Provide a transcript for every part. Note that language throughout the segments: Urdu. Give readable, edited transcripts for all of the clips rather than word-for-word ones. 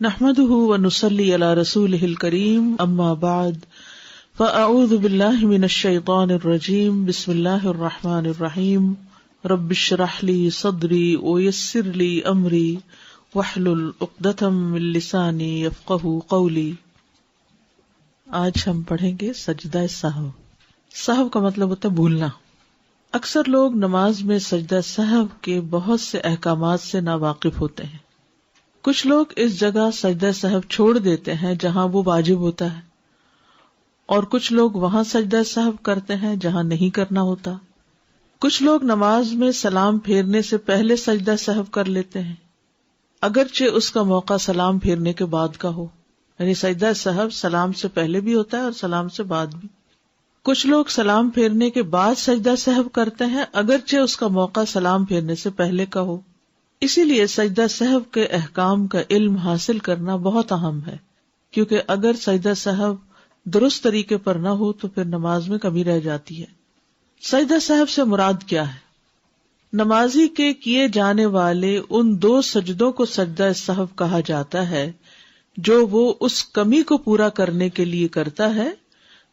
نحمده ونصلي على رسوله الكريم اما بعد فاعوذ بالله من الشيطان الرجيم بسم الله الرحمن الرحيم رب اشرح لي صدري ويسر لي امري واحلل عقدة من لساني يفقهوا قولي۔ آج ہم پڑھیں گے سجدہ سہو۔ سہو کا مطلب ہوتا ہے بھولنا۔ اکثر لوگ نماز میں سجدہ سہو کے بہت سے احکامات سے ناواقف ہوتے ہیں۔ کچھ لوگ اس جگہ سجدہ سہو چھوڑ دیتے ہیں جہاں وہ واجب ہوتا ہے، اور کچھ لوگ وہاں سجدہ سہو کرتے ہیں جہاں نہیں کرنا ہوتا۔ کچھ لوگ نماز میں سلام پھیرنے سے پہلے سجدہ سہو کر لیتے ہیں، اگرچہ اس کا موقع سلام پھیرنے کے بعد کا ہو، یعنی سجدہ سہو سلام سے پہلے بھی ہوتا ہے اور سلام سے بعد بھی۔ کچھ لوگ سلام پھیرنے کے بعد سجدہ سہو کرتے ہیں، اگرچہ اس کا موقع سلام پھیرنے سے پہلے کا ہو۔ اسی لیے سجدہ سہو کے احکام کا علم حاصل کرنا بہت اہم ہے، کیونکہ اگر سجدہ سہو درست طریقے پر نہ ہو تو پھر نماز میں کمی رہ جاتی ہے۔ سجدہ سہو سے مراد کیا ہے؟ نمازی کے کیے جانے والے ان دو سجدوں کو سجدہ سہو کہا جاتا ہے جو وہ اس کمی کو پورا کرنے کے لیے کرتا ہے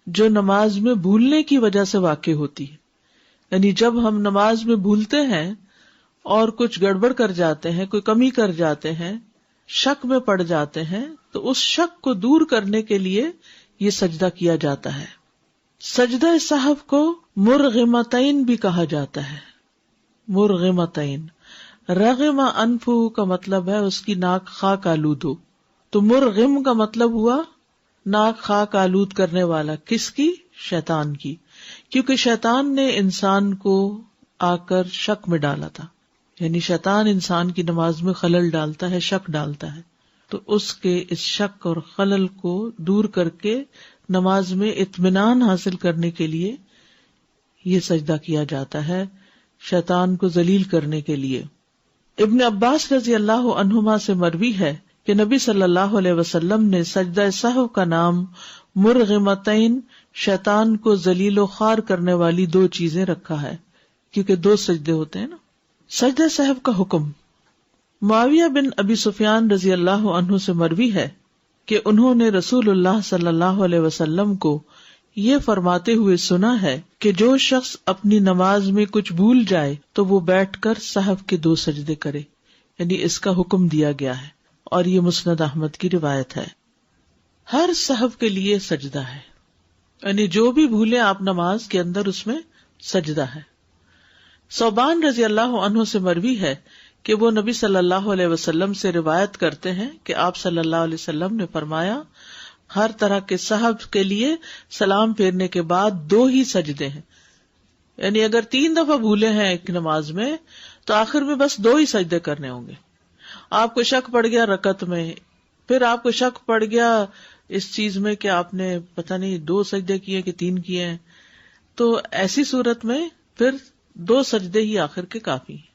جو نماز میں بھولنے کی وجہ سے واقع ہوتی ہے۔ یعنی جب ہم نماز میں بھولتے ہیں اور کچھ گڑبڑ کر جاتے ہیں، کوئی کمی کر جاتے ہیں، شک میں پڑ جاتے ہیں، تو اس شک کو دور کرنے کے لیے یہ سجدہ کیا جاتا ہے۔ سجدہ سہو کو مرغمتین بھی کہا جاتا ہے۔ مرغمتین، رغم انفہ کا مطلب ہے اس کی ناک خاک آلود ہو، تو مرغم کا مطلب ہوا ناک خاک آلود کرنے والا۔ کس کی؟ شیطان کی، کیونکہ شیطان نے انسان کو آ کر شک میں ڈالا تھا، یعنی شیطان انسان کی نماز میں خلل ڈالتا ہے، شک ڈالتا ہے، تو اس کے اس شک اور خلل کو دور کر کے نماز میں اطمینان حاصل کرنے کے لیے یہ سجدہ کیا جاتا ہے، شیطان کو ذلیل کرنے کے لیے۔ ابن عباس رضی اللہ عنہما سے مروی ہے کہ نبی صلی اللہ علیہ وسلم نے سجدہ سہو کا نام مرغمتین، شیطان کو ذلیل و خوار کرنے والی دو چیزیں رکھا ہے، کیونکہ دو سجدے ہوتے ہیں نا۔ سجدہ سہو کا حکم۔ معاویہ بن ابی سفیان رضی اللہ عنہ سے مروی ہے کہ انہوں نے رسول اللہ صلی اللہ علیہ وسلم کو یہ فرماتے ہوئے سنا ہے کہ جو شخص اپنی نماز میں کچھ بھول جائے تو وہ بیٹھ کر سہو کے دو سجدے کرے، یعنی اس کا حکم دیا گیا ہے، اور یہ مسند احمد کی روایت ہے۔ ہر سہو کے لیے سجدہ ہے، یعنی جو بھی بھولے آپ نماز کے اندر اس میں سجدہ ہے۔ ثوبان رضی اللہ عنہ سے مروی ہے کہ وہ نبی صلی اللہ علیہ وسلم سے روایت کرتے ہیں کہ آپ صلی اللہ علیہ وسلم نے فرمایا، ہر طرح کے سہو کے لیے سلام پھیرنے کے بعد دو ہی سجدے ہیں، یعنی اگر 3 دفعہ بھولے ہیں ایک نماز میں تو آخر میں بس 2 ہی سجدے کرنے ہوں گے۔ آپ کو شک پڑ گیا رکعت میں، پھر آپ کو شک پڑ گیا اس چیز میں کہ آپ نے پتہ نہیں 2 سجدے کیے کہ 3 کیے ہیں، تو ایسی صورت میں پھر 2 سجدے ہی آخر کے کافی ہیں۔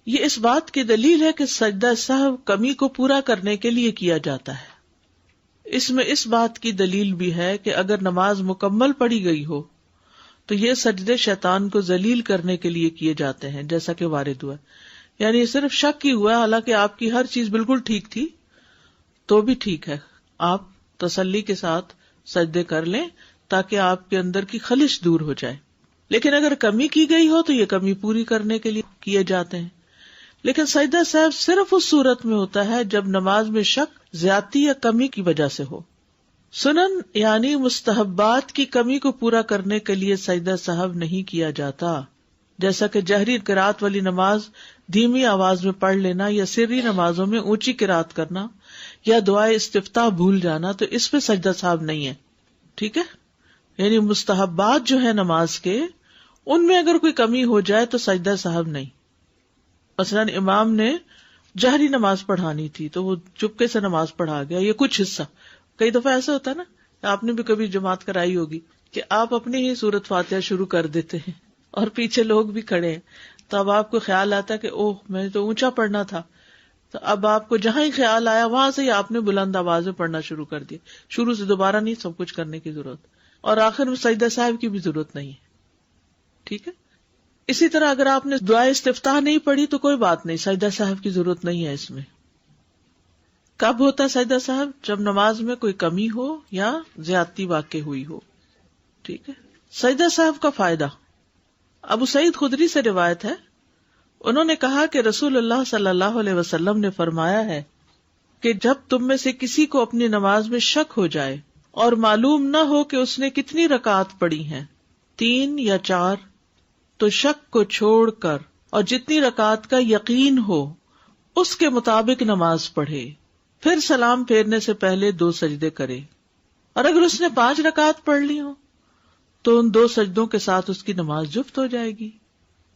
یہ اس بات کی دلیل ہے کہ سجدہ سہو کمی کو پورا کرنے کے لیے کیا جاتا ہے۔ اس میں اس بات کی دلیل بھی ہے کہ اگر نماز مکمل پڑھی گئی ہو تو یہ سجدے شیطان کو ذلیل کرنے کے لیے کیے جاتے ہیں، جیسا کہ وارد ہوا، یعنی صرف شک ہی ہوا، حالانکہ آپ کی ہر چیز بالکل ٹھیک تھی تو بھی ٹھیک ہے، آپ تسلی کے ساتھ سجدے کر لیں تاکہ آپ کے اندر کی خلش دور ہو جائے۔ لیکن اگر کمی کی گئی ہو تو یہ کمی پوری کرنے کے لیے کیے جاتے ہیں۔ لیکن سجدہ سہو صرف اس صورت میں ہوتا ہے جب نماز میں شک، زیادتی یا کمی کی وجہ سے ہو۔ سنن یعنی مستحبات کی کمی کو پورا کرنے کے لیے سجدہ سہو نہیں کیا جاتا، جیسا کہ جہری قرات والی نماز دھیمی آواز میں پڑھ لینا، یا سری نمازوں میں اونچی قرات کرنا، یا دعائے استفتاح بھول جانا، تو اس پہ سجدہ سہو نہیں ہے۔ ٹھیک ہے، یعنی مستحبات جو ہے نماز کے، ان میں اگر کوئی کمی ہو جائے تو سجدہ سہو نہیں۔ مثلاً امام نے جہری نماز پڑھانی تھی تو وہ چپکے سے نماز پڑھا گیا، یہ کچھ حصہ۔ کئی دفعہ ایسا ہوتا ہے نا، آپ نے بھی کبھی جماعت کرائی ہوگی کہ آپ اپنی ہی سورت فاتحہ شروع کر دیتے ہیں اور پیچھے لوگ بھی کھڑے ہیں، تو اب آپ کو خیال آتا ہے کہ اوہ میں نے تو اونچا پڑھنا تھا، تو اب آپ کو جہاں ہی خیال آیا وہاں سے ہی آپ نے بلند آواز میں پڑھنا شروع کر دیا، شروع سے دوبارہ نہیں سب کچھ کرنے کی ضرورت، اور آخر میں سجدہ سہو کی بھی ضرورت نہیں ہے۔ ٹھیک ہے، اسی طرح اگر آپ نے دعائے استفتاح نہیں پڑھی تو کوئی بات نہیں، سجدہ سہو کی ضرورت نہیں ہے اس میں۔ کب ہوتا ہے سجدہ صاحب؟ جب نماز میں کوئی کمی ہو یا زیادتی واقع ہوئی ہو. ٹھیک ہے. سجدہ صاحب کا فائدہ ابو سعید خدری سے روایت ہے، انہوں نے کہا کہ رسول اللہ صلی اللہ علیہ وسلم نے فرمایا ہے کہ جب تم میں سے کسی کو اپنی نماز میں شک ہو جائے اور معلوم نہ ہو کہ اس نے کتنی رکعات پڑھی ہیں، 3 یا 4، تو شک کو چھوڑ کر اور جتنی رکعات کا یقین ہو اس کے مطابق نماز پڑھے، پھر سلام پھیرنے سے پہلے 2 سجدے کرے. اور اگر اس نے 5 رکعات پڑھ لی ہو تو ان 2 سجدوں کے ساتھ اس کی نماز جفت ہو جائے گی،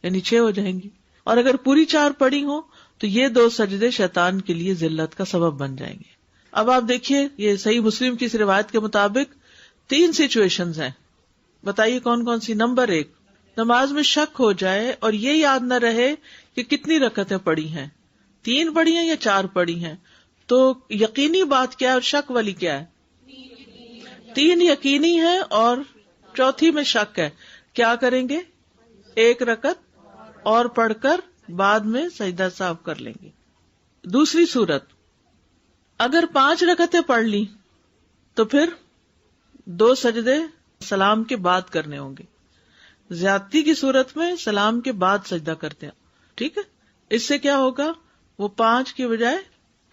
یعنی 6 ہو جائیں گی. اور اگر پوری 4 پڑھی ہو تو یہ 2 سجدے شیطان کے لیے ذلت کا سبب بن جائیں گے. اب آپ دیکھیے، یہ صحیح مسلم کی اس روایت کے مطابق 3 سچویشنز ہیں. بتائیے کون کون سی؟ نمبر 1، نماز میں شک ہو جائے اور یہ یاد نہ رہے کہ کتنی رکعتیں پڑھی ہیں، 3 پڑھی ہیں یا 4 پڑھی ہیں. تو یقینی بات کیا ہے اور شک والی کیا ہے؟ 3 یقینی ہے اور چوتھی میں شک ہے. کیا کریں گے؟ 1 رکعت اور پڑھ کر بعد میں سجدہ صاحب کر لیں گے. دوسری صورت، اگر 5 رکعتیں پڑھ لی تو پھر 2 سجدے سلام کے بعد کرنے ہوں گے. زیادتی کی صورت میں سلام کے بعد سجدہ کرتے ہیں. ٹھیک ہے. اس سے کیا ہوگا؟ وہ 5 کی بجائے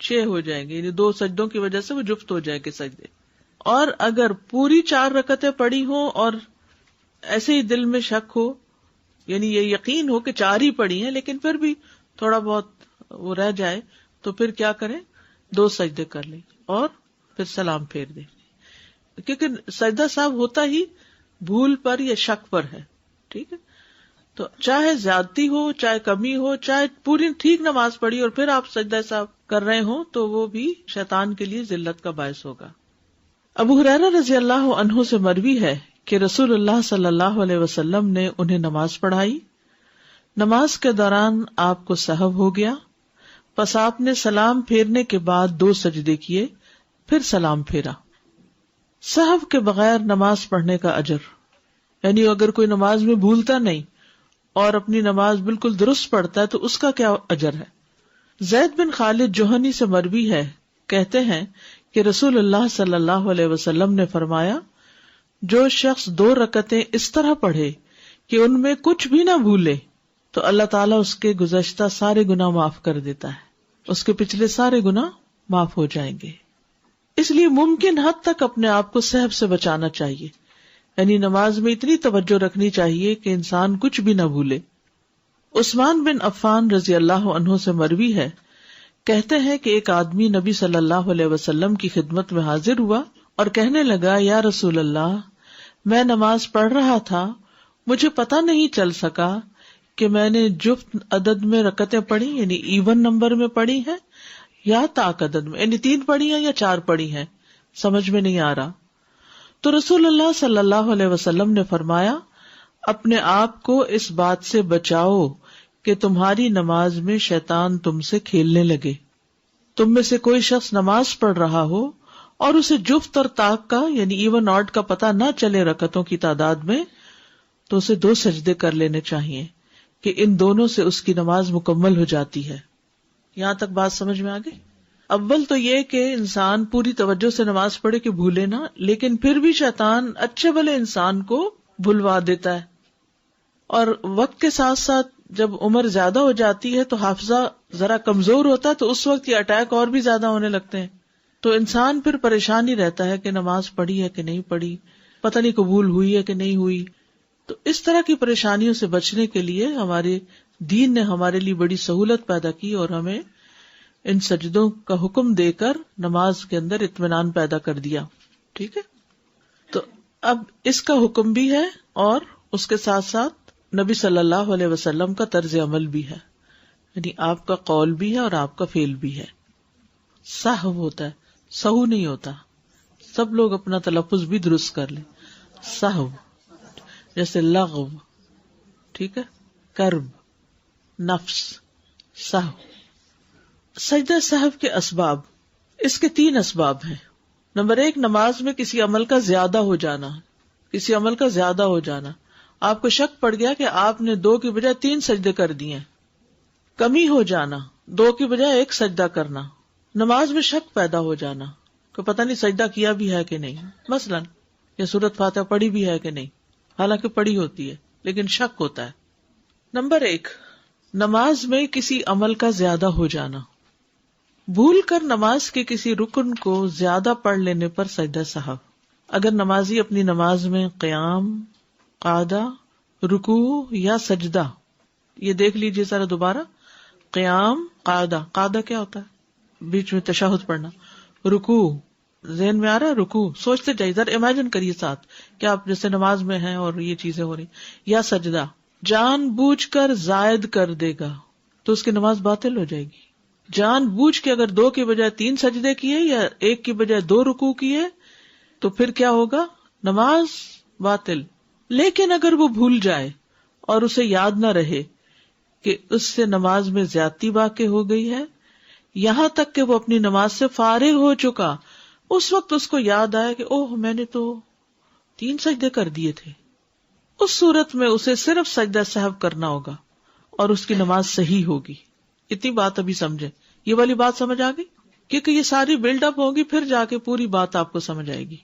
6 ہو جائیں گے، یعنی 2 سجدوں کی وجہ سے وہ جفت ہو جائیں گے سجدے. اور اگر پوری 4 رکعتیں پڑھی ہوں اور ایسے ہی دل میں شک ہو، یعنی یہ یقین ہو کہ 4 ہی پڑھی ہیں لیکن پھر بھی تھوڑا بہت وہ رہ جائے، تو پھر کیا کریں؟ 2 سجدے کر لیں اور پھر سلام پھیر دیں. کیونکہ سجدہ صاحب ہوتا ہی بھول پر یا شک پر ہے. ٹھیک ہے. تو چاہے زیادتی ہو، چاہے کمی ہو، چاہے پوری ٹھیک نماز پڑھی اور پھر آپ سجدہ صاحب کر رہے ہوں تو وہ بھی شیطان کے لیے ذلت کا باعث ہوگا. ابو ہریرہ رضی اللہ عنہ سے مروی ہے کہ رسول اللہ صلی اللہ علیہ وسلم نے انہیں نماز پڑھائی. نماز کے دوران آپ کو سہو ہو گیا، پس آپ نے سلام پھیرنے کے بعد 2 سجدے کیے، پھر سلام پھیرا. سہو کے بغیر نماز پڑھنے کا اجر، یعنی اگر کوئی نماز میں بھولتا نہیں اور اپنی نماز بالکل درست پڑھتا ہے تو اس کا کیا اجر ہے. زید بن خالد جوہنی سے مروی ہے، کہتے ہیں کہ رسول اللہ صلی اللہ علیہ وسلم نے فرمایا، جو شخص 2 رکعتیں اس طرح پڑھے کہ ان میں کچھ بھی نہ بھولے تو اللہ تعالیٰ اس کے گزشتہ سارے گناہ معاف کر دیتا ہے، اس کے پچھلے سارے گناہ معاف ہو جائیں گے. اس لیے ممکن حد تک اپنے آپ کو سہو سے بچانا چاہیے، یعنی نماز میں اتنی توجہ رکھنی چاہیے کہ انسان کچھ بھی نہ بھولے. عثمان بن عفان رضی اللہ عنہ سے مروی ہے، کہتے ہیں کہ ایک آدمی نبی صلی اللہ علیہ وسلم کی خدمت میں حاضر ہوا اور کہنے لگا، یا رسول اللہ، میں نماز پڑھ رہا تھا، مجھے پتہ نہیں چل سکا کہ میں نے جفت عدد میں رکعتیں پڑھی، یعنی ایون نمبر میں پڑھی ہیں یا طاق عدد میں، یعنی 3 پڑھی ہیں یا 4 پڑھی ہیں، سمجھ میں نہیں آ رہا. تو رسول اللہ صلی اللہ علیہ وسلم نے فرمایا، اپنے آپ کو اس بات سے بچاؤ کہ تمہاری نماز میں شیطان تم سے کھیلنے لگے. تم میں سے کوئی شخص نماز پڑھ رہا ہو اور اسے جفت اور طاق کا یعنی ایون آڈ کا پتہ نہ چلے رکعتوں کی تعداد میں، تو اسے 2 سجدے کر لینے چاہیے کہ ان دونوں سے اس کی نماز مکمل ہو جاتی ہے. یہاں تک بات سمجھ میں آ گئی؟ اول تو یہ کہ انسان پوری توجہ سے نماز پڑھے کہ بھولے نہ، لیکن پھر بھی شیطان اچھے بھلے انسان کو بھلوا دیتا ہے. اور وقت کے ساتھ ساتھ جب عمر زیادہ ہو جاتی ہے تو حافظہ ذرا کمزور ہوتا ہے، تو اس وقت یہ اٹیک اور بھی زیادہ ہونے لگتے ہیں. تو انسان پھر پریشان ہی رہتا ہے کہ نماز پڑھی ہے کہ نہیں پڑھی، پتہ نہیں قبول ہوئی ہے کہ نہیں ہوئی. تو اس طرح کی پریشانیوں سے بچنے کے لیے ہمارے دین نے ہمارے لیے بڑی سہولت پیدا کی اور ہمیں ان سجدوں کا حکم دے کر نماز کے اندر اطمینان پیدا کر دیا. ٹھیک ہے. تو اب اس کا حکم بھی ہے اور اس کے ساتھ ساتھ نبی صلی اللہ علیہ وسلم کا طرز عمل بھی ہے، یعنی آپ کا قول بھی ہے اور آپ کا فعل بھی ہے. سہو ہوتا ہے، سہو نہیں ہوتا. سب لوگ اپنا تلفظ بھی درست کر لیں. سہو جیسے لغو، ٹھیک ہے، کرب، نفس، سہو. سجدہ سہو کے اسباب، اس کے 3 اسباب ہیں. نمبر 1، نماز میں کسی عمل کا زیادہ ہو جانا. کسی عمل کا زیادہ ہو جانا، آپ کو شک پڑ گیا کہ آپ نے 2 کی بجائے 3 سجدے کر دیے. کمی ہو جانا، 2 کی بجائے 1 سجدہ کرنا. نماز میں شک پیدا ہو جانا کہ پتہ نہیں سجدہ کیا بھی ہے کہ نہیں، مثلاً یا سورۃ فاتحہ پڑھی بھی ہے کہ نہیں، حالانکہ پڑھی ہوتی ہے لیکن شک ہوتا ہے۔ نمبر 1، نماز میں کسی عمل کا زیادہ ہو جانا، بھول کر نماز کے کسی رکن کو زیادہ پڑھ لینے پر سجدہ سہو۔ اگر نمازی اپنی نماز میں قیام، قعدہ، رکوع یا سجدہ، یہ دیکھ لیجیے ذرا دوبارہ، قیام، قعدہ، قعدہ کیا ہوتا ہے؟ بیچ میں تشہد پڑھنا، رکوع، ذہن میں آ رہا ہے رکوع، سوچتے جائیے ذرا، امیجن کریے ساتھ کہ آپ جیسے نماز میں ہیں اور یہ چیزیں ہو رہی، یا سجدہ جان بوجھ کر زائد کر دے گا تو اس کی نماز باطل ہو جائے گی۔ جان بوجھ کے اگر 2 کی بجائے 3 سجدے کیے یا 1 کی بجائے 2 رکوع کیے تو پھر کیا ہوگا؟ نماز باطل۔ لیکن اگر وہ بھول جائے اور اسے یاد نہ رہے کہ اس سے نماز میں زیادتی واقع ہو گئی ہے، یہاں تک کہ وہ اپنی نماز سے فارغ ہو چکا، اس وقت اس کو یاد آیا کہ اوہ میں نے تو 3 سجدے کر دیے تھے، اس صورت میں اسے صرف سجدہ سہو کرنا ہوگا اور اس کی نماز صحیح ہوگی۔ اتنی بات ابھی سمجھے، یہ والی بات سمجھ آ گئی؟ کیونکہ یہ ساری بلڈ اپ ہوگی، پھر جا کے پوری بات آپ کو سمجھ آئے گی۔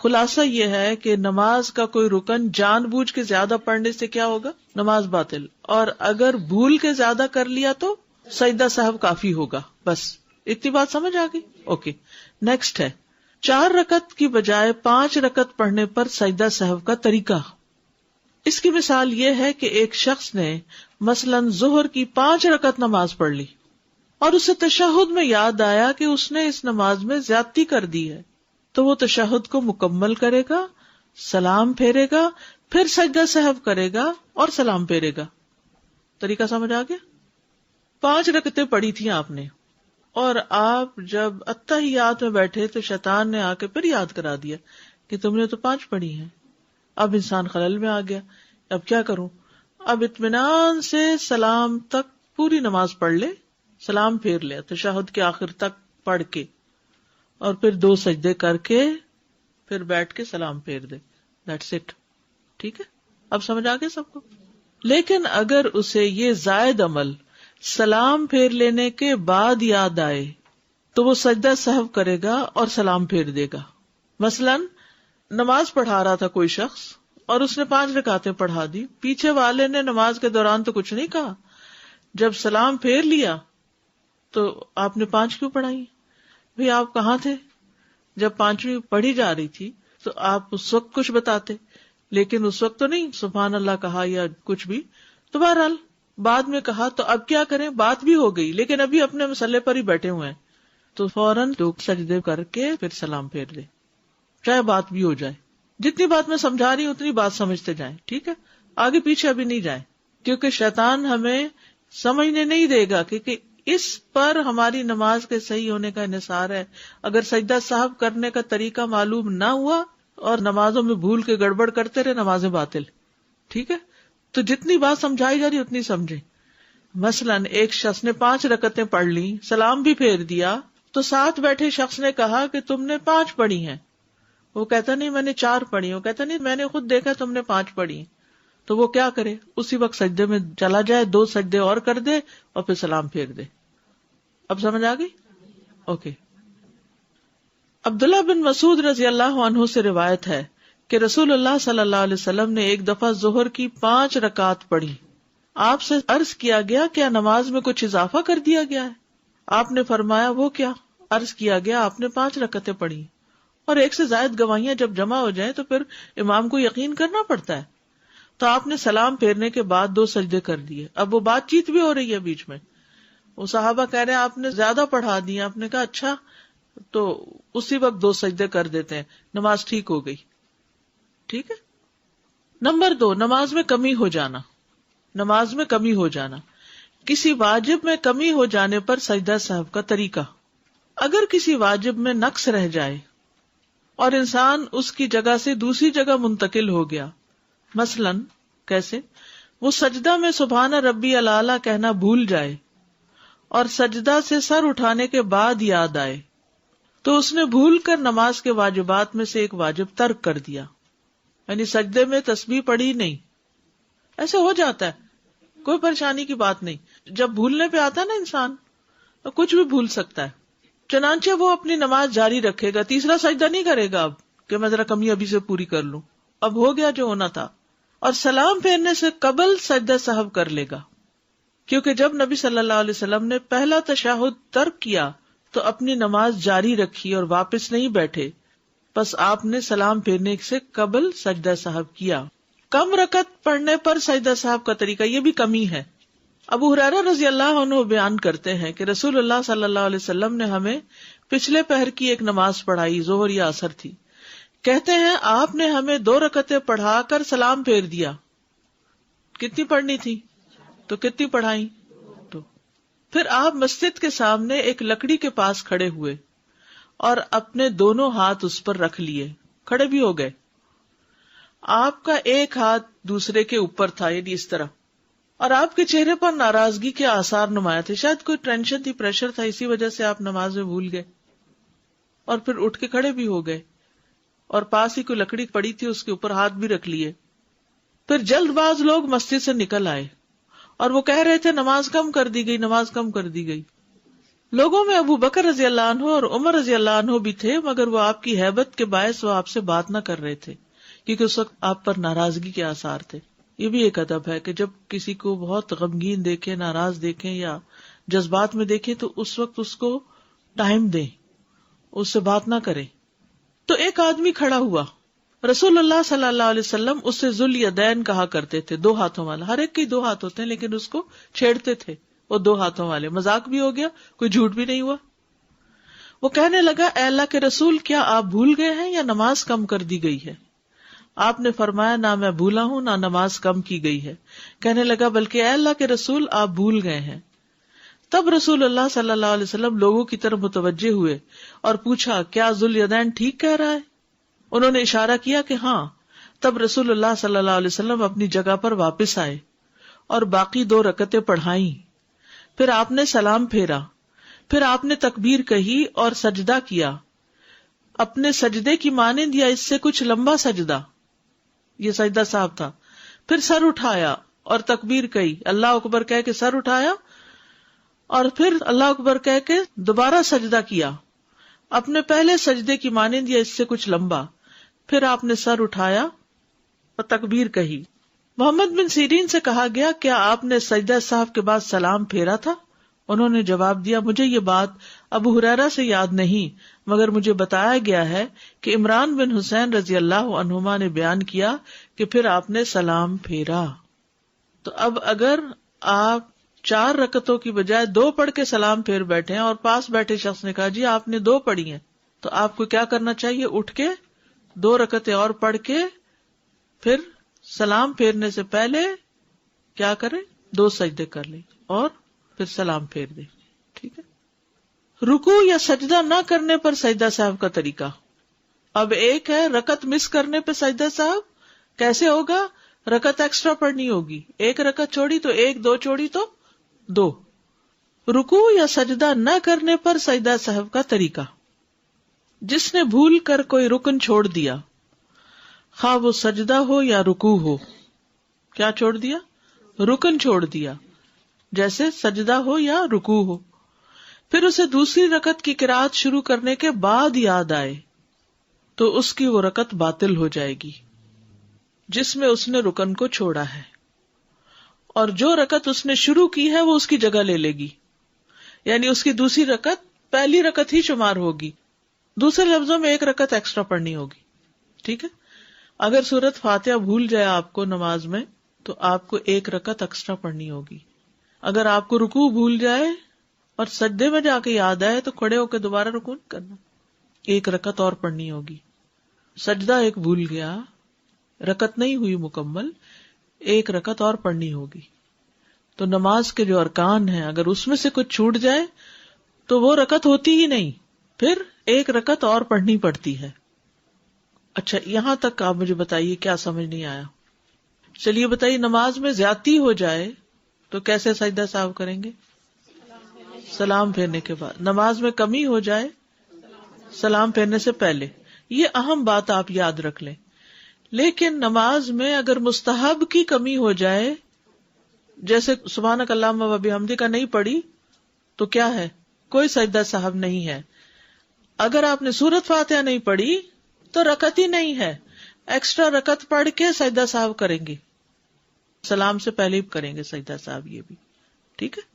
خلاصہ یہ ہے کہ نماز کا کوئی رکن جان بوجھ کے زیادہ پڑھنے سے کیا ہوگا؟ نماز باطل، اور اگر بھول کے زیادہ کر لیا تو سجدہ سہو کافی ہوگا۔ بس اتنی بات سمجھ آ گئی؟ اوکے، نیکسٹ ہے 4 رکعت کی بجائے 5 رکعت پڑھنے پر سجدہ سہو کا طریقہ۔ اس کی مثال یہ ہے کہ ایک شخص نے مثلاً ظہر کی 5 رکعت نماز پڑھ لی اور اسے تشہد میں یاد آیا کہ اس نے اس نماز میں زیادتی کر دی ہے، تو وہ تشہد کو مکمل کرے گا، سلام پھیرے گا، پھر سجدہ سہو کرے گا اور سلام پھیرے گا۔ طریقہ سمجھ آ گیا؟ 5 رکعتیں پڑھی تھیں آپ نے، اور آپ جب اتحیات میں بیٹھے تو شیطان نے آ کے پھر یاد کرا دیا کہ تم نے تو 5 پڑھی ہیں۔ اب انسان خلل میں آ گیا، اب کیا کروں؟ اب اطمینان سے سلام تک پوری نماز پڑھ لے، سلام پھیر لے تشہد کے آخر تک پڑھ کے، اور پھر 2 سجدے کر کے پھر بیٹھ کے سلام پھیر دے، دیٹس اٹ۔ ٹھیک ہے، اب سمجھ آ گیا سب کو؟ لیکن اگر اسے یہ زائد عمل سلام پھیر لینے کے بعد یاد آئے تو وہ سجدہ سہو کرے گا اور سلام پھیر دے گا۔ مثلاً نماز پڑھا رہا تھا کوئی شخص اور اس نے 5 رکعتیں پڑھا دی، پیچھے والے نے نماز کے دوران تو کچھ نہیں کہا، جب سلام پھیر لیا تو آپ نے 5 کیوں پڑھائی؟ بھئی آپ کہاں تھے جب 5ویں پڑھی جا رہی تھی؟ تو آپ اس وقت کچھ بتاتے، لیکن اس وقت تو نہیں سبحان اللہ کہا یا کچھ بھی، تو بہرحال بعد میں کہا، تو اب کیا کریں؟ بات بھی ہو گئی لیکن ابھی اپنے مسئلے پر ہی بیٹھے ہوئے ہیں، تو فوراً 2 سجدے کر کے پھر سلام پھیر دے، چاہے بات بھی ہو جائے۔ جتنی بات میں سمجھا رہی ہوں اتنی بات سمجھتے جائیں، ٹھیک ہے؟ آگے پیچھے ابھی نہیں جائیں، کیونکہ شیطان ہمیں سمجھنے نہیں دے گا، کیونکہ اس پر ہماری نماز کے صحیح ہونے کا انحصار ہے۔ اگر سجدہ سہو کرنے کا طریقہ معلوم نہ ہوا اور نمازوں میں بھول کے گڑبڑ کرتے رہے، نمازیں باطل۔ ٹھیک ہے، تو جتنی بات سمجھائی جا رہی اتنی سمجھیں۔ مثلاً ایک شخص نے 5 رکعتیں پڑھ لی، سلام بھی پھیر دیا، تو ساتھ بیٹھے شخص نے کہا کہ تم نے 5 پڑھی ہیں، وہ کہتا نہیں میں نے 4 پڑھی، وہ کہتا نہیں میں نے خود دیکھا تم نے 5 پڑھی، تو وہ کیا کرے؟ اسی وقت سجدے میں چلا جائے، 2 سجدے اور کر دے اور پھر سلام پھیر دے۔ اب سمجھ آ گئی؟ اوکے۔ عبداللہ بن مسعود رضی اللہ عنہ سے روایت ہے کہ رسول اللہ صلی اللہ علیہ وسلم نے ایک دفعہ ظہر کی 5 رکعت پڑھی۔ آپ سے عرض کیا گیا کیا نماز میں کچھ اضافہ کر دیا گیا ہے؟ آپ نے فرمایا وہ کیا؟ عرض کیا گیا آپ نے 5 رکعتیں پڑھی، اور 1 سے زائد گواہیاں جب جمع ہو جائیں تو پھر امام کو یقین کرنا پڑتا ہے۔ تو آپ نے سلام پھیرنے کے بعد 2 سجدے کر دیے۔ اب وہ بات چیت بھی ہو رہی ہے بیچ میں، وہ صحابہ کہہ رہے ہیں آپ نے زیادہ پڑھا دیا، آپ نے کہا اچھا، تو اسی وقت 2 سجدے کر دیتے ہیں، نماز ٹھیک ہو گئی۔ ٹھیک ہے۔ نمبر 2، نماز میں کمی ہو جانا۔ نماز میں کمی ہو جانا، کسی واجب میں کمی ہو جانے پر سجدہ سہو کا طریقہ۔ اگر کسی واجب میں نقص رہ جائے اور انسان اس کی جگہ سے دوسری جگہ منتقل ہو گیا، مثلاً کیسے؟ وہ سجدہ میں سبحان ربی الاعلیٰ کہنا بھول جائے اور سجدہ سے سر اٹھانے کے بعد یاد آئے، تو اس نے بھول کر نماز کے واجبات میں سے ایک واجب ترک کر دیا، یعنی سجدے میں تسبیح پڑھی نہیں۔ ایسے ہو جاتا ہے، کوئی پریشانی کی بات نہیں، جب بھولنے پہ آتا ہے نا انسان کچھ بھی بھول سکتا ہے. چنانچہ وہ اپنی نماز جاری رکھے گا, تیسرا سجدہ نہیں کرے گا اب کہ میں ذرا کمی ابھی سے پوری کر لوں, اب ہو گیا جو ہونا تھا. اور سلام پھیرنے سے قبل سجدہ سہو کر لے گا, کیونکہ جب نبی صلی اللہ علیہ وسلم نے پہلا تشہد ترک کیا تو اپنی نماز جاری رکھی اور واپس نہیں بیٹھے, بس آپ نے سلام پھیرنے سے قبل سجدہ سہو کیا. کم رکعت پڑھنے پر سجدہ سہو کا طریقہ, یہ بھی کمی ہے. ابو ہریرہ رضی اللہ عنہ بیان کرتے ہیں کہ رسول اللہ صلی اللہ علیہ وسلم نے ہمیں پچھلے پہر کی ایک نماز پڑھائی, ظہر یا عصر تھی. کہتے ہیں آپ نے ہمیں 2 رکعتیں پڑھا کر سلام پھیر دیا. کتنی پڑھنی تھی تو کتنی پڑھائی؟ 2. پھر آپ مسجد کے سامنے ایک لکڑی کے پاس کھڑے ہوئے اور اپنے دونوں ہاتھ اس پر رکھ لیے, کھڑے بھی ہو گئے. آپ کا ایک ہاتھ دوسرے کے اوپر تھا, یعنی اس طرح, اور آپ کے چہرے پر ناراضگی کے آثار نمایاں تھے. شاید کوئی ٹینشن تھی, پریشر تھا, اسی وجہ سے آپ نماز میں بھول گئے. اور پھر اٹھ کے کھڑے بھی ہو گئے اور پاس ہی کوئی لکڑی پڑی تھی, اس کے اوپر ہاتھ بھی رکھ لیے. پھر جلد باز لوگ مسجد سے نکل آئے اور وہ کہہ رہے تھے نماز کم کر دی گئی, نماز کم کر دی گئی. لوگوں میں ابو بکر رضی اللہ عنہ اور عمر رضی اللہ عنہ بھی تھے, مگر وہ آپ کی ہیبت کے باعث وہ آپ سے بات نہ کر رہے تھے, کیونکہ اس وقت آپ پر ناراضگی کے آثار تھے. یہ بھی ایک ادب ہے کہ جب کسی کو بہت غمگین دیکھیں, ناراض دیکھیں یا جذبات میں دیکھیں تو اس وقت اس کو ٹائم دیں, اس سے بات نہ کریں. تو ایک آدمی کھڑا ہوا, رسول اللہ صلی اللہ علیہ وسلم اس سے ذو الیدین کہا کرتے تھے, 2 ہاتھوں والا. ہر ایک کے 2 ہاتھ ہوتے ہیں لیکن اس کو چھیڑتے تھے, وہ 2 ہاتھوں والے. مذاق بھی ہو گیا, کوئی جھوٹ بھی نہیں ہوا. وہ کہنے لگا اے اللہ کے رسول, کیا آپ بھول گئے ہیں یا نماز کم کر دی گئی ہے؟ آپ نے فرمایا نہ میں بھولا ہوں نہ نماز کم کی گئی ہے. کہنے لگا بلکہ اے اللہ کے رسول آپ بھول گئے ہیں. تب رسول اللہ صلی اللہ علیہ وسلم لوگوں کی طرف متوجہ ہوئے اور پوچھا کیا ذو الیدین ٹھیک کہہ رہا ہے؟ انہوں نے اشارہ کیا کہ ہاں. تب رسول اللہ صلی اللہ علیہ وسلم اپنی جگہ پر واپس آئے اور باقی 2 رکعتیں پڑھائیں. پھر آپ نے سلام پھیرا, پھر آپ نے تکبیر کہی اور سجدہ کیا. اپنے سجدے کی مانند یا اس سے کچھ لمبا سجدہ, یہ سجدہ صاحب تھا. پھر سر اٹھایا اور تکبیر کہی, اللہ اکبر کہہ کے سر اٹھایا اور پھر اللہ اکبر کہہ کے دوبارہ سجدہ کیا, اپنے پہلے سجدے کی مانند یا اس سے کچھ لمبا. پھر آپ نے سر اٹھایا اور تکبیر کہی. محمد بن سیرین سے کہا گیا کیا آپ نے سجدہ صاحب کے بعد سلام پھیرا تھا؟ انہوں نے جواب دیا مجھے یہ بات ابو ہریرہ سے یاد نہیں, مگر مجھے بتایا گیا ہے کہ عمران بن حسین رضی اللہ عنہما نے بیان کیا کہ پھر آپ نے سلام پھیرا. تو اب اگر آپ 4 رکعتوں کی بجائے 2 پڑھ کے سلام پھیر بیٹھے ہیں اور پاس بیٹھے شخص نے کہا جی آپ نے 2 پڑھی ہیں, تو آپ کو کیا کرنا چاہیے؟ اٹھ کے 2 رکعتیں اور پڑھ کے پھر سلام پھیرنے سے پہلے کیا کریں؟ 2 سجدے کر لیں اور پھر سلام پھیر دیں. ٹھیک ہے. رکوع یا سجدہ نہ کرنے پر سجدہ صاحب کا طریقہ. اب ایک ہے رکعت مس کرنے پہ سجدہ صاحب, کیسے ہوگا؟ رکعت ایکسٹرا پڑھنی ہوگی, 1 رکعت چھوڑی تو 1, 2 چھوڑی تو 2. رکوع یا سجدہ نہ کرنے پر سجدہ صاحب کا طریقہ. جس نے بھول کر کوئی رکن چھوڑ دیا, خواہ وہ سجدہ ہو یا رکوع ہو. کیا چھوڑ دیا؟ رکن چھوڑ دیا, جیسے سجدہ ہو یا رکوع ہو. پھر اسے دوسری رکعت کی قرات شروع کرنے کے بعد یاد آئے تو اس کی وہ رکعت باطل ہو جائے گی جس میں اس نے رکن کو چھوڑا ہے, اور جو رکعت اس نے شروع کی ہے وہ اس کی جگہ لے لے گی, یعنی اس کی دوسری رکعت پہلی رکعت ہی شمار ہوگی. دوسرے لفظوں میں 1 رکعت ایکسٹرا پڑھنی ہوگی. ٹھیک ہے. اگر سورۃ فاتحہ بھول جائے آپ کو نماز میں تو آپ کو 1 رکعت ایکسٹرا پڑھنی ہوگی. اگر آپ کو رکوع بھول جائے اور سجدے میں جا کے یاد آئے تو کھڑے ہو کے دوبارہ رکوع کرنا, 1 رکعت اور پڑھنی ہوگی. سجدہ ایک بھول گیا, رکعت نہیں ہوئی مکمل, 1 رکعت اور پڑھنی ہوگی. تو نماز کے جو ارکان ہیں اگر اس میں سے کچھ چھوٹ جائے تو وہ رکعت ہوتی ہی نہیں, پھر 1 رکعت اور پڑھنی پڑتی ہے. اچھا, یہاں تک آپ مجھے بتائیے کیا سمجھ نہیں آیا؟ چلیے بتائیے, نماز میں زیادتی ہو جائے تو کیسے سجدہ صاحب کریں گے؟ سلام پھیرنے کے بعد. نماز میں کمی ہو جائے سلام پھیرنے سے پہلے. یہ اہم بات آپ یاد رکھ لیں. لیکن نماز میں اگر مستحب کی کمی ہو جائے, جیسے سبحانک اللہم و بحمدک نہیں پڑھی, تو کیا ہے؟ کوئی سجدہ صاحب نہیں ہے. اگر آپ نے سورۃ فاتحہ نہیں پڑھی تو رکعت ہی نہیں ہے، ایکسٹرا رکعت پڑھ کے سجدہ صاحب کریں گے، سلام سے پہلے ہی کریں گے سجدہ صاحب. یہ بھی ٹھیک ہے.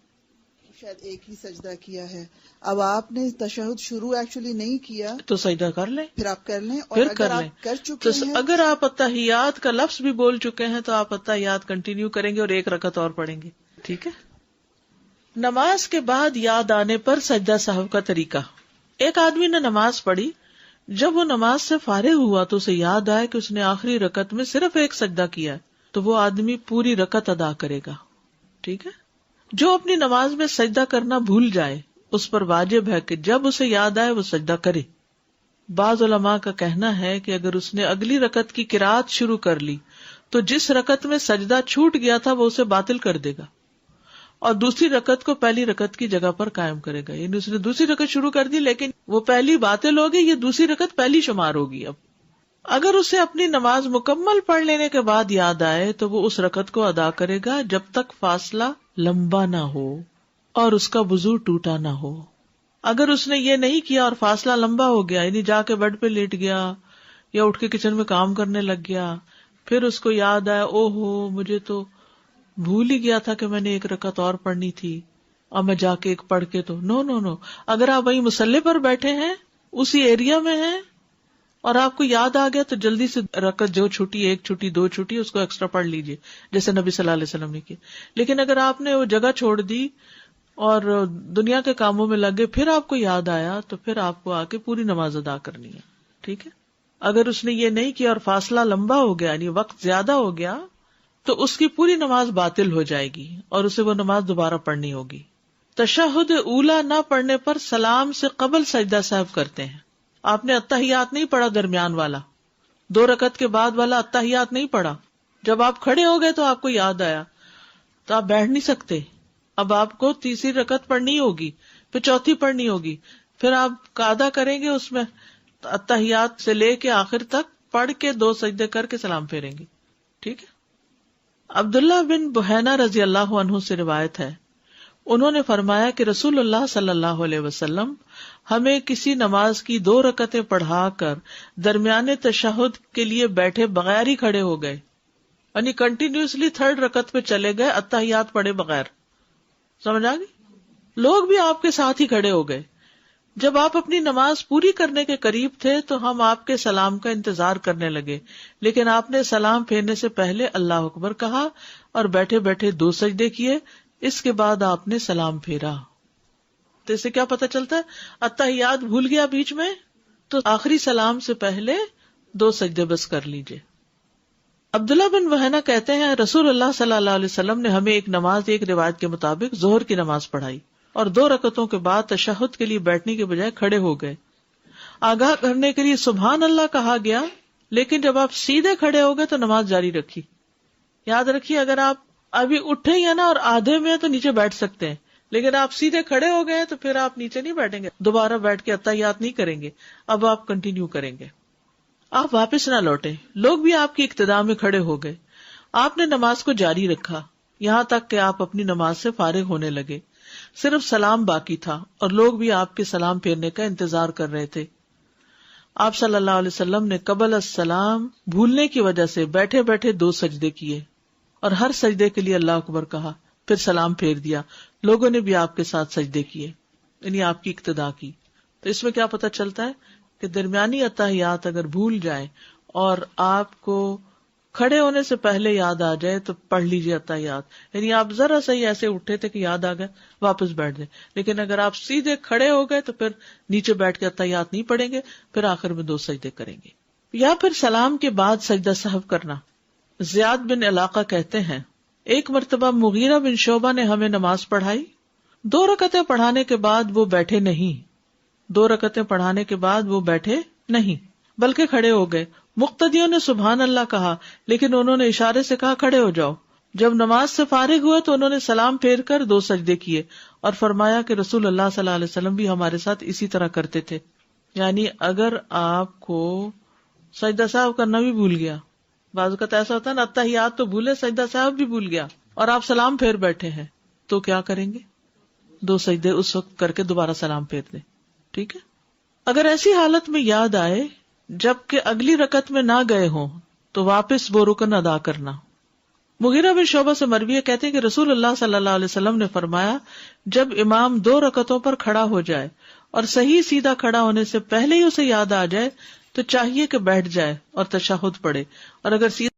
شاید ایک ہی سجدہ کیا ہے، اب آپ نے تشہد شروع ایکچولی نہیں کیا تو سجدہ کر لیں، پھر آپ کر لیں. اور پھر اگر کر لیں. آپ کر چکے تو ہیں، اگر آپ اتحیات کا لفظ بھی بول چکے ہیں تو آپ اتحیات کنٹینیو کریں گے اور ایک رکعت اور پڑھیں گے. ٹھیک ہے. نماز کے بعد یاد آنے پر سجدہ صاحب کا طریقہ. ایک آدمی نے نماز پڑھی، جب وہ نماز سے فارغ ہوا تو اسے یاد آیا کہ اس نے آخری رکعت میں صرف ایک سجدہ کیا ہے، تو وہ آدمی پوری رکعت ادا کرے گا. ٹھیک ہے. جو اپنی نماز میں سجدہ کرنا بھول جائے اس پر واجب ہے کہ جب اسے یاد آئے وہ سجدہ کرے. بعض علماء کا کہنا ہے کہ اگر اس نے اگلی رکعت کی قرات شروع کر لی تو جس رکعت میں سجدہ چھوٹ گیا تھا وہ اسے باطل کر دے گا اور دوسری رکعت کو پہلی رکعت کی جگہ پر قائم کرے گا. یعنی اس نے دوسری رکعت شروع کر دی لیکن وہ پہلی باطل ہوگی، یہ دوسری رکعت پہلی شمار ہوگی. اب اگر اسے اپنی نماز مکمل پڑھ لینے کے بعد یاد آئے تو وہ اس رکعت کو ادا کرے گا جب تک فاصلہ لمبا نہ ہو اور اس کا وضو ٹوٹا نہ ہو. اگر اس نے یہ نہیں کیا اور فاصلہ لمبا ہو گیا، یعنی جا کے بیڈ پہ لیٹ گیا یا اٹھ کے کچن میں کام کرنے لگ گیا، پھر اس کو یاد آیا او ہو مجھے تو بھول ہی گیا تھا کہ میں نے ایک رکعت اور پڑھنی تھی اور میں جا کے ایک پڑھ کے تو نو. اگر آپ وہیں مصلی پر بیٹھے ہیں، اسی ایریا میں ہیں اور آپ کو یاد آ گیا تو جلدی سے رکعت جو چھوٹی، ایک چھوٹی، دو چھوٹی، اس کو ایکسٹرا پڑھ لیجئے جیسے نبی صلی اللہ علیہ وسلم نے کیا. لیکن اگر آپ نے وہ جگہ چھوڑ دی اور دنیا کے کاموں میں لگے پھر آپ کو یاد آیا تو پھر آپ کو آ کے پوری نماز ادا کرنی ہے. ٹھیک ہے. اگر اس نے یہ نہیں کیا اور فاصلہ لمبا ہو گیا یعنی وقت زیادہ ہو گیا تو اس کی پوری نماز باطل ہو جائے گی اور اسے وہ نماز دوبارہ پڑھنی ہوگی. تشہد اولا نہ پڑھنے پر سلام سے قبل سجدہ صاحب کرتے ہیں. آپ نے اتحیات نہیں پڑھا، درمیان والا 2 رکعت کے بعد والا اتحیات نہیں پڑھا. جب آپ کھڑے ہو گئے تو آپ کو یاد آیا تو آپ بیٹھ نہیں سکتے. اب آپ کو تیسری رکعت پڑھنی ہوگی، پھر چوتھی پڑھنی ہوگی، پھر آپ قاعدہ کریں گے اس میں اتحیات سے لے کے آخر تک پڑھ کے 2 سجدے کر کے سلام پھیریں گے. ٹھیک ہے. عبداللہ بن بحینہ رضی اللہ عنہ سے روایت ہے، انہوں نے فرمایا کہ رسول اللہ صلی اللہ علیہ وسلم ہمیں کسی نماز کی 2 رکعتیں پڑھا کر درمیانے تشہد کے لیے بیٹھے بغیر ہی کھڑے ہو گئے، یعنی کنٹینیوسلی 3rd رکعت پہ چلے گئے اتحیات پڑھے بغیر. سمجھ آ گئی؟ لوگ بھی آپ کے ساتھ ہی کھڑے ہو گئے. جب آپ اپنی نماز پوری کرنے کے قریب تھے تو ہم آپ کے سلام کا انتظار کرنے لگے، لیکن آپ نے سلام پھیرنے سے پہلے اللہ اکبر کہا اور بیٹھے بیٹھے 2 سجدے کیے، اس کے بعد آپ نے سلام پھیرا. تو اس سے کیا پتہ چلتا ہے؟ اتحیات بھول گیا بیچ میں تو آخری سلام سے پہلے 2 سجدے بس کر لیجئے. عبداللہ بن بحینہ کہتے ہیں رسول اللہ صلی اللہ علیہ وسلم نے ہمیں ایک نماز ایک روایت کے مطابق ظہر کی نماز پڑھائی اور 2 رکعتوں کے بعد تشہد کے لیے بیٹھنے کے بجائے کھڑے ہو گئے. آگاہ کرنے کے لیے سبحان اللہ کہا گیا، لیکن جب آپ سیدھے کھڑے ہو گئے تو نماز جاری رکھی. یاد رکھیے اگر آپ ابھی اٹھے ہی ہیں نا اور آدھے میں تو نیچے بیٹھ سکتے ہیں، لیکن آپ سیدھے کھڑے ہو گئے تو پھر آپ نیچے نہیں بیٹھیں گے، دوبارہ بیٹھ کے اتحیات نہیں کریں گے. اب آپ کنٹینیو کریں گے، آپ واپس نہ لوٹیں. لوگ بھی آپ کی اقتداء میں کھڑے ہو گئے. آپ نے نماز کو جاری رکھا یہاں تک کہ آپ اپنی نماز سے فارغ ہونے لگے. صرف سلام باقی تھا اور لوگ بھی آپ کے سلام پھیرنے کا انتظار کر رہے تھے. آپ صلی اللہ علیہ وسلم نے قبل السلام بھولنے کی وجہ سے بیٹھے بیٹھے 2 سجدے کیے اور ہر سجدے کے لیے اللہ اکبر کہا، پھر سلام پھیر دیا. لوگوں نے بھی آپ کے ساتھ سجدے کیے، یعنی آپ کی اقتداء کی. تو اس میں کیا پتہ چلتا ہے کہ درمیانی اتحیات اگر بھول جائیں اور آپ کو کھڑے ہونے سے پہلے یاد آ جائے تو پڑھ لیجیے اتحیات. یعنی آپ ذرا سا ہی ایسے اٹھے تھے کہ یاد آ گیا واپس بیٹھ جائیں، لیکن اگر آپ سیدھے کھڑے ہو گئے تو پھر نیچے بیٹھ کے اتحیات نہیں پڑھیں گے، پھر آخر میں 2 سجدے کریں گے. یا پھر سلام کے بعد سجدہ سہو کرنا. زیاد بن علاقہ کہتے ہیں ایک مرتبہ مغیرہ بن شعبہ نے ہمیں نماز پڑھائی، 2 رکعتیں پڑھانے کے بعد وہ بیٹھے نہیں، 2 رکعتیں پڑھانے کے بعد وہ بیٹھے نہیں بلکہ کھڑے ہو گئے. مقتدیوں نے سبحان اللہ کہا لیکن انہوں نے اشارے سے کہا کھڑے ہو جاؤ. جب نماز سے فارغ ہوئے تو انہوں نے سلام پھیر کر 2 سجدے کیے اور فرمایا کہ رسول اللہ صلی اللہ علیہ وسلم بھی ہمارے ساتھ اسی طرح کرتے تھے. یعنی اگر آپ کو سجدہ صاحب کرنا بھی بھول گیا، بعض اوقات ایسا ہوتا ہے نا اتحیات تو بھولے سجدہ صاحب بھی بھول گیا اور آپ سلام پھیر بیٹھے ہیں، تو کیا کریں گے؟ 2 سجدے اس وقت کر کے دوبارہ سلام پھیر دیں. ٹھیک ہے. اگر ایسی حالت میں یاد آئے جبکہ اگلی رکعت میں نہ گئے ہوں تو واپس وہ رکن ادا کرنا. مغیرہ بن شعبہ سے مروی کہتے ہیں کہ رسول اللہ صلی اللہ علیہ وسلم نے فرمایا جب امام 2 رکعتوں پر کھڑا ہو جائے اور صحیح سیدھا کھڑا ہونے سے پہلے ہی اسے یاد آ جائے تو چاہیے کہ بیٹھ جائے اور تشہد پڑھے، اور اگر سیدھا